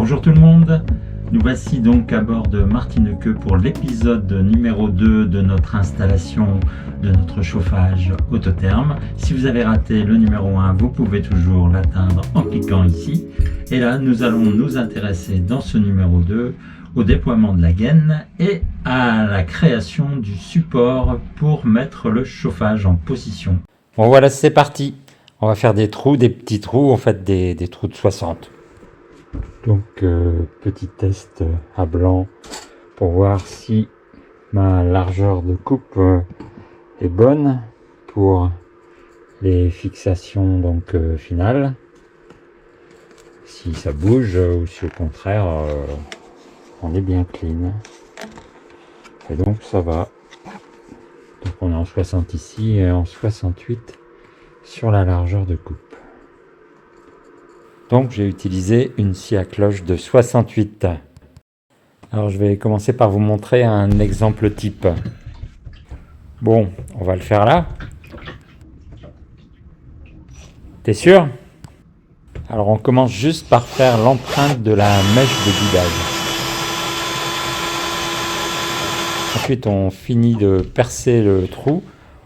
Bonjour tout le monde, nous voici donc à bord de Martinequeux pour l'épisode numéro 2 de notre installation de notre chauffage autotherme. Si vous avez raté le numéro 1, vous pouvez toujours l'atteindre en cliquant ici. Et là, nous allons nous intéresser dans ce numéro 2 au déploiement de la gaine et à la création du support pour mettre le chauffage en position. Bon voilà, c'est parti. On va faire des trous, des petits trous, en fait des trous de 60. Donc petit test à blanc pour voir si ma largeur de coupe est bonne pour les fixations donc finales. Si ça bouge ou si au contraire on est bien clean. Et donc ça va. Donc on est en 60 ici et en 68 sur la largeur de coupe. Donc j'ai utilisé une scie à cloche de 68. Alors je vais commencer par vous montrer un exemple type. Bon, on va le faire là. T'es sûr? Alors on commence juste par faire l'empreinte de la mèche de guidage. Ensuite on finit de percer le trou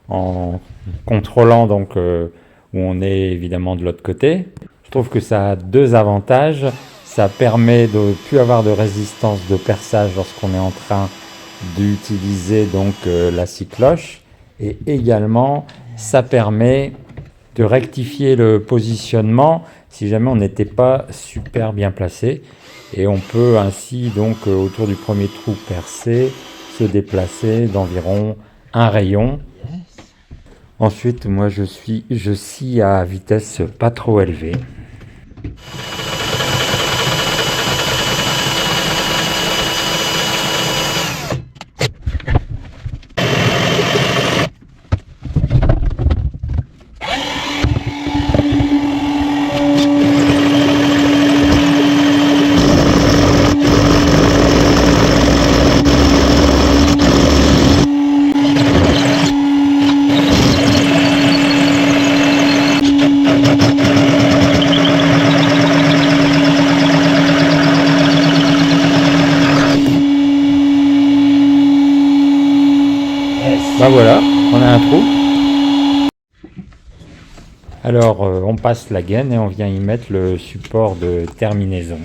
en contrôlant donc où on est évidemment de l'autre côté. Je trouve que ça a deux avantages. Ça permet de ne plus avoir de résistance de perçage lorsqu'on est en train d'utiliser donc la scie cloche. Et également, ça permet de rectifier le positionnement si jamais on n'était pas super bien placé. Et on peut ainsi donc autour du premier trou percé se déplacer d'environ un rayon. Ensuite, moi je scie à vitesse pas trop élevée. Ben voilà, on a un trou. Alors on passe la gaine et on vient y mettre le support de terminaison.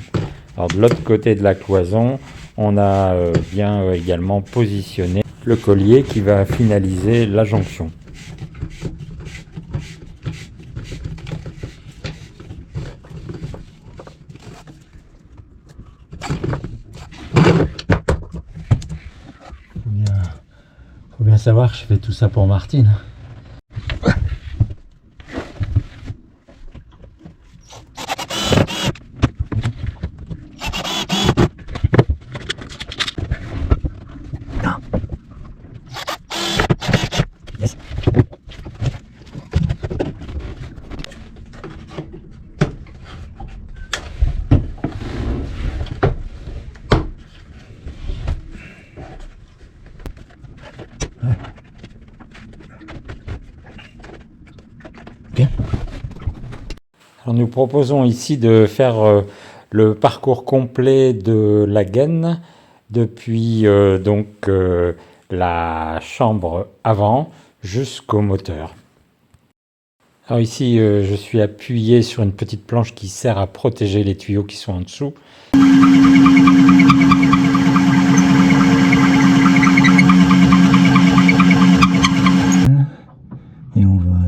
Alors de l'autre côté de la cloison, on a bien également positionné le collier qui va finaliser la jonction. Faut bien savoir que je fais tout ça pour Martine. Yes. Okay. Alors nous proposons ici de faire le parcours complet de la gaine depuis la chambre avant jusqu'au moteur. Alors ici je suis appuyé sur une petite planche qui sert à protéger les tuyaux qui sont en dessous. Et on va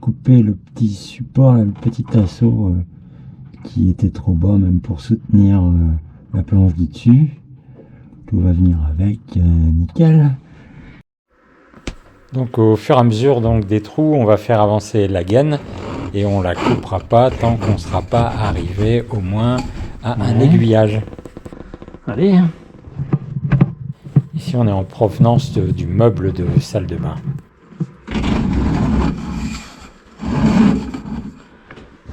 couper le petit support, le petit assaut qui était trop bas même pour soutenir la planche du dessus. Tout va venir avec, nickel. Donc au fur et à mesure donc, des trous, on va faire avancer la gaine et on la coupera pas tant qu'on ne sera pas arrivé au moins à un aiguillage. Allez. Ici on est en provenance du meuble de salle de bain.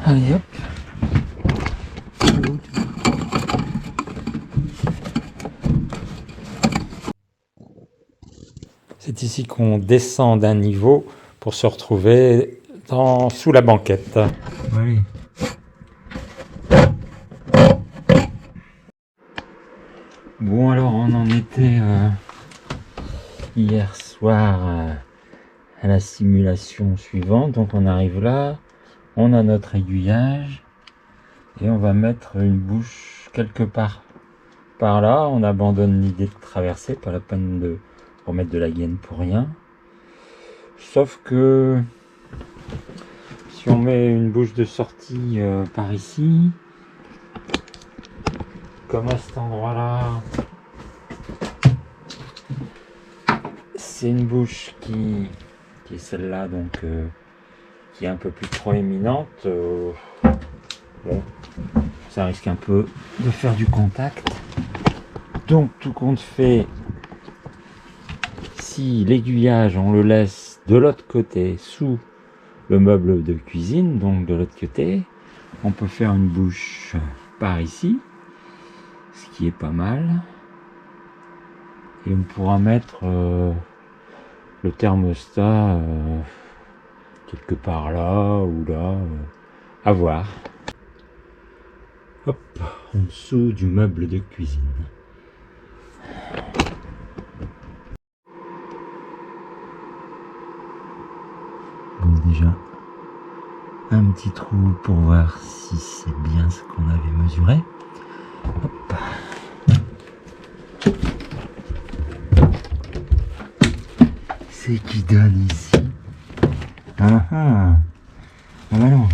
Allez hop. C'est ici qu'on descend d'un niveau pour se retrouver sous la banquette. Oui. Bon, alors on en était hier soir à la simulation suivante. Donc on arrive là, on a notre aiguillage et on va mettre une bouche quelque part par là. On abandonne l'idée de traverser, pas la peine de remettre de la gaine pour rien. Sauf que si on met une bouche de sortie par ici, comme à cet endroit là, c'est une bouche qui est celle-là, donc qui est un peu plus proéminente. Bon, ça risque un peu de faire du contact. Donc tout compte fait, si l'aiguillage on le laisse de l'autre côté sous le meuble de cuisine, donc de l'autre côté, on peut faire une bouche par ici, ce qui est pas mal, et on pourra mettre le thermostat quelque part là ou là, à voir. Hop, en dessous du meuble de cuisine. Donc déjà un petit trou pour voir si c'est bien ce qu'on avait mesuré. Hop. C'est qui donne ici. Ah ah. Ah bah non.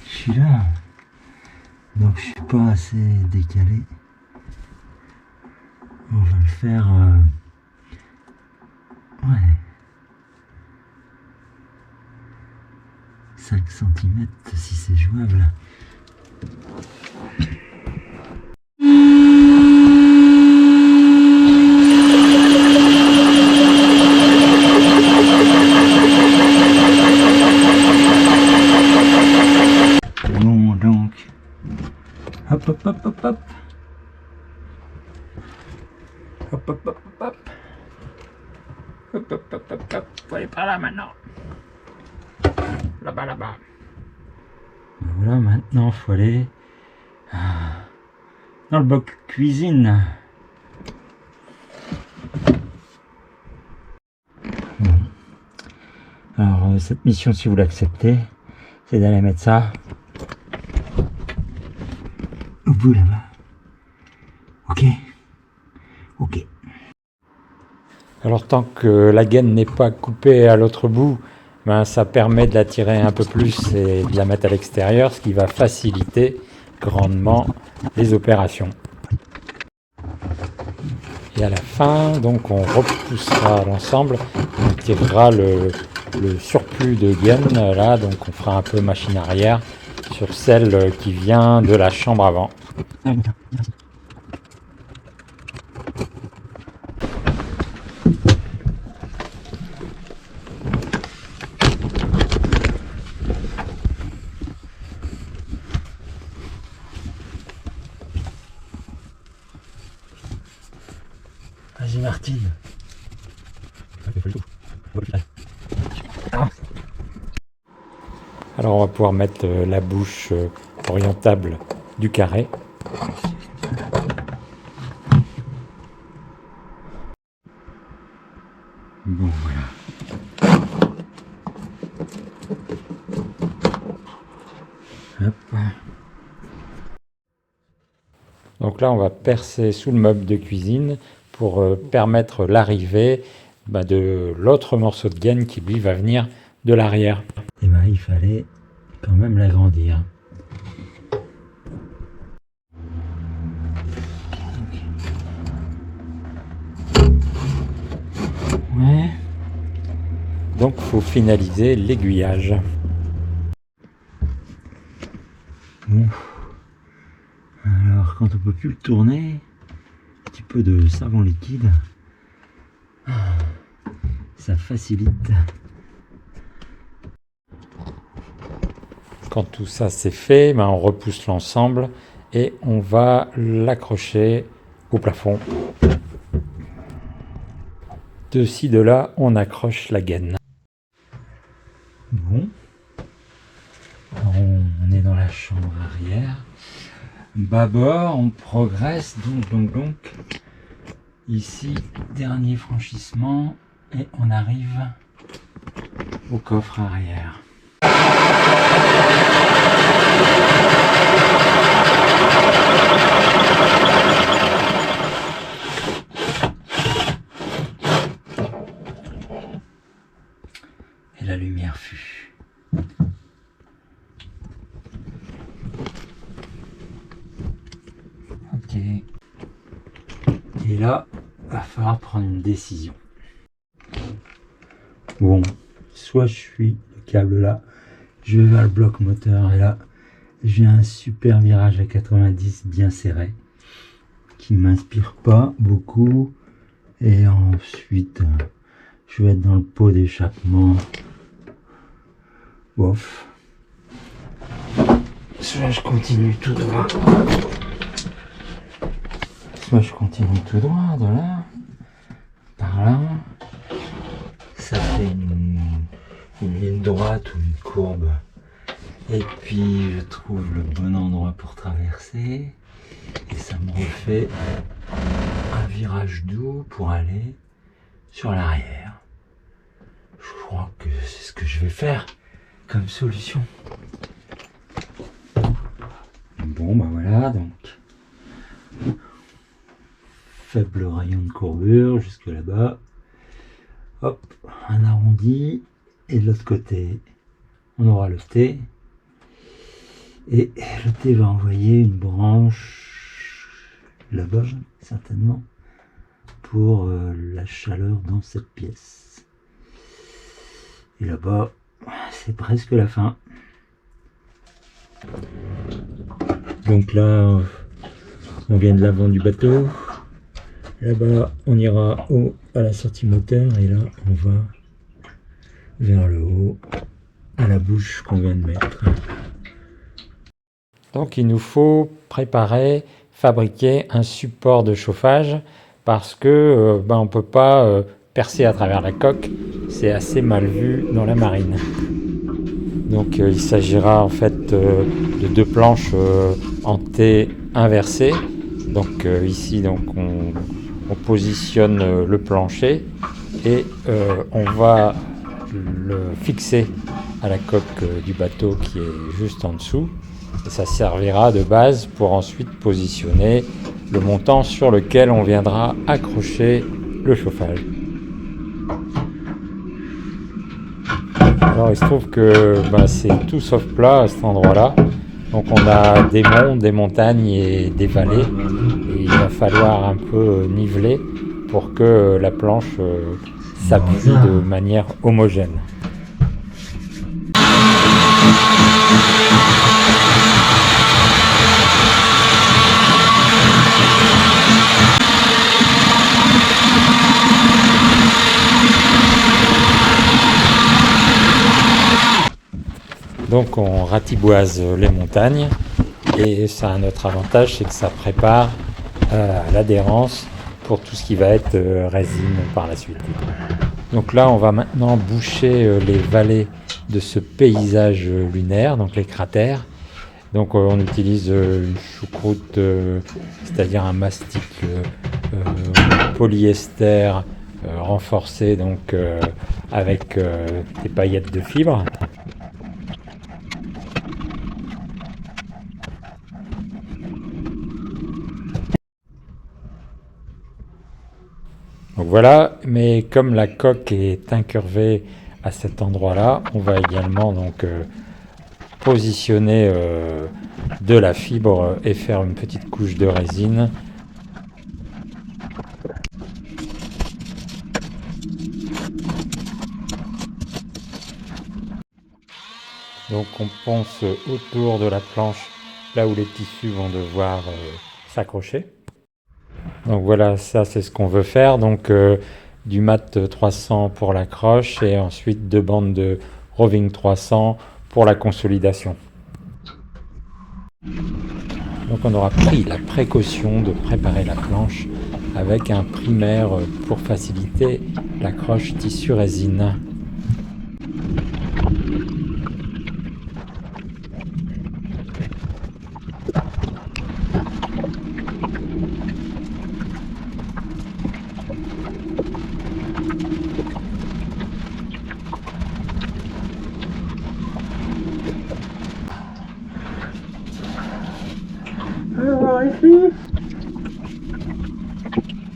Je suis là. Donc je suis pas assez décalé. On va le faire. Ouais. 5 cm si c'est jouable. Bon donc. Hop hop hop hop hop. Hop hop hop hop hop. Hop hop hop hop hop. Faut aller par là maintenant. Là-bas, là-bas. Voilà, maintenant il faut aller dans le bloc cuisine. Bon. Alors cette mission, si vous l'acceptez, c'est d'aller mettre ça au bout là-bas. Ok. Ok. Alors tant que la gaine n'est pas coupée à l'autre bout, ben, ça permet de la tirer un peu plus et de la mettre à l'extérieur, ce qui va faciliter grandement les opérations. Et à la fin, donc, on repoussera l'ensemble, on tirera le surplus de gaine, là, donc on fera un peu machine arrière sur celle qui vient de la chambre avant. Vas-y Martine. Alors on va pouvoir mettre la bouche orientable du carré. Bon voilà. Hop. Donc là on va percer sous le meuble de cuisine pour permettre l'arrivée de l'autre morceau de gaine qui lui va venir de l'arrière. Et ben il fallait quand même l'agrandir. Ouais. Donc faut finaliser l'aiguillage. Bon. Alors quand on peut plus le tourner, un petit peu de savon liquide, ça facilite. Quand tout ça c'est fait, on repousse l'ensemble et on va l'accrocher au plafond. De ci, de là, on accroche la gaine. Bon. Alors on est dans la chambre arrière. bâbord, on progresse donc. Ici, dernier franchissement et on arrive au coffre arrière. Et la lumière fut. Ok. Et là, va falloir prendre une décision. Bon, soit je suis le câble là, je vais vers le bloc moteur et là, j'ai un super virage à 90 bien serré qui m'inspire pas beaucoup. Et ensuite, je vais être dans le pot d'échappement. Bof. Soit je continue tout droit. Soit je continue tout droit, de là, par là. Ça fait une ligne droite ou une courbe. Et puis je trouve le bon endroit pour traverser. Et ça me refait un virage doux pour aller sur l'arrière. Je crois que c'est ce que je vais faire comme solution. Bon bah voilà, donc faible rayon de courbure jusque là-bas. Hop, un arrondi. Et de l'autre côté, on aura le T. Et le T va envoyer une branche là-bas, certainement, pour la chaleur dans cette pièce. Et là-bas, c'est presque la fin. Donc là, on vient de l'avant du bateau. Là-bas, on ira à la sortie moteur et là, on va vers le haut, à la bouche qu'on vient de mettre. Donc il nous faut préparer, fabriquer un support de chauffage parce que on ne peut pas percer à travers la coque, c'est assez mal vu dans la marine. Donc il s'agira en fait de deux planches en T inversées. Donc ici donc on positionne le plancher et on va le fixer à la coque du bateau qui est juste en dessous. Et ça servira de base pour ensuite positionner le montant sur lequel on viendra accrocher le chauffage. Alors il se trouve que c'est tout sauf plat à cet endroit-là. Donc on a des monts, des montagnes et des vallées. Et il va falloir un peu niveler pour que la planche s'appuie de manière homogène. Donc on ratiboise les montagnes et ça a un autre avantage, c'est que ça prépare l'adhérence pour tout ce qui va être résine par la suite. Donc là on va maintenant boucher les vallées de ce paysage lunaire, donc les cratères. Donc on utilise une choucroute, c'est-à-dire un mastic polyester renforcé donc avec des paillettes de fibres. Donc voilà, mais comme la coque est incurvée à cet endroit-là, on va également donc positionner de la fibre et faire une petite couche de résine. Donc on ponce autour de la planche, là où les tissus vont devoir s'accrocher. Donc voilà, ça c'est ce qu'on veut faire. Donc du mat 300 pour l'accroche et ensuite 2 bandes de Roving 300 pour la consolidation. Donc on aura pris la précaution de préparer la planche avec un primaire pour faciliter l'accroche tissu résine.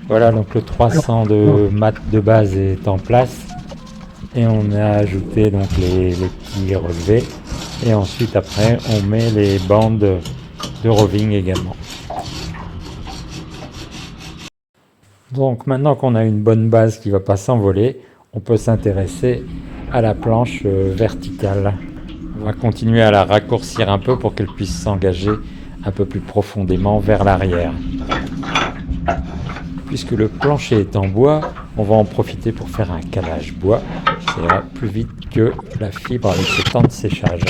Voilà, donc le 300 de mat de base est en place et on a ajouté donc les petits relevés et ensuite après on met les bandes de roving également. Donc maintenant qu'on a une bonne base qui ne va pas s'envoler, on peut s'intéresser à la planche verticale. On va continuer à la raccourcir un peu pour qu'elle puisse s'engager un peu plus profondément vers l'arrière. Puisque le plancher est en bois, on va en profiter pour faire un calage bois. Ça ira plus vite que la fibre avec ce temps de séchage.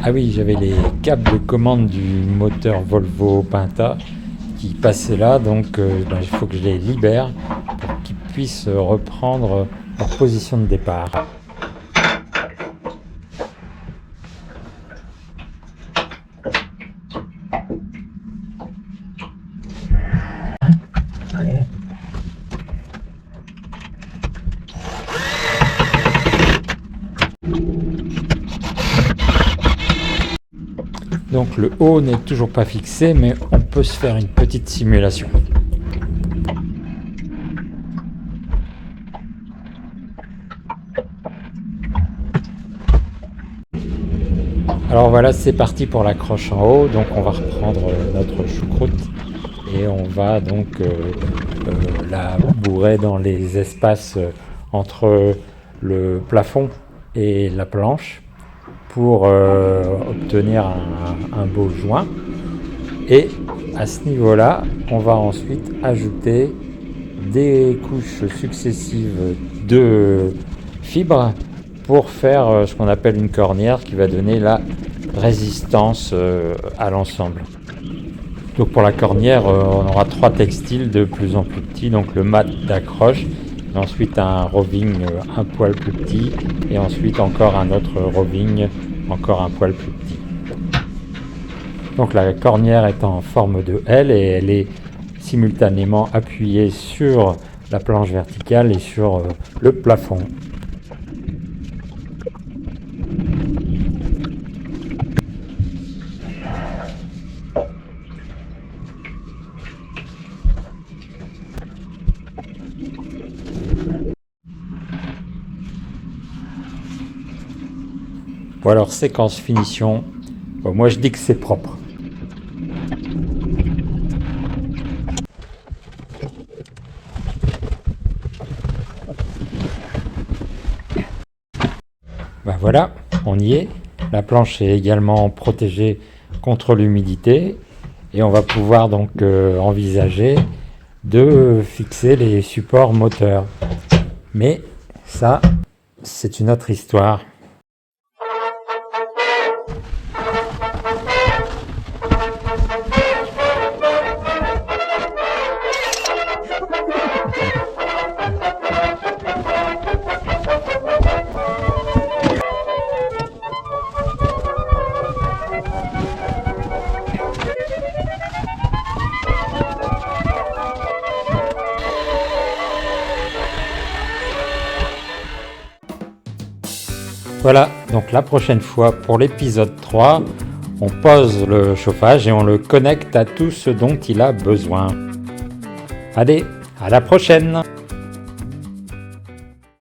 Ah oui, j'avais les câbles de commande du moteur Volvo Penta qui passaient là, donc il faut que je les libère pour qu'ils puissent reprendre leur position de départ. Donc le haut n'est toujours pas fixé, mais on peut se faire une petite simulation. Alors voilà, c'est parti pour l'accroche en haut. Donc on va reprendre notre choucroute et on va donc la bourrer dans les espaces entre le plafond et la planche pour obtenir un beau joint. Et à ce niveau-là, on va ensuite ajouter des couches successives de fibres pour faire ce qu'on appelle une cornière qui va donner la résistance à l'ensemble. Donc pour la cornière, on aura 3 textiles de plus en plus petits, donc le mat d'accroche, ensuite un roving un poil plus petit et ensuite encore un autre roving encore un poil plus petit. Donc la cornière est en forme de L et elle est simultanément appuyée sur la planche verticale et sur le plafond. Bon alors séquence finition, bon, moi je dis que c'est propre. Ben voilà, on y est. La planche est également protégée contre l'humidité et on va pouvoir donc envisager de fixer les supports moteurs. Mais ça, c'est une autre histoire. Voilà, donc la prochaine fois pour l'épisode 3, on pose le chauffage et on le connecte à tout ce dont il a besoin. Allez, à la prochaine!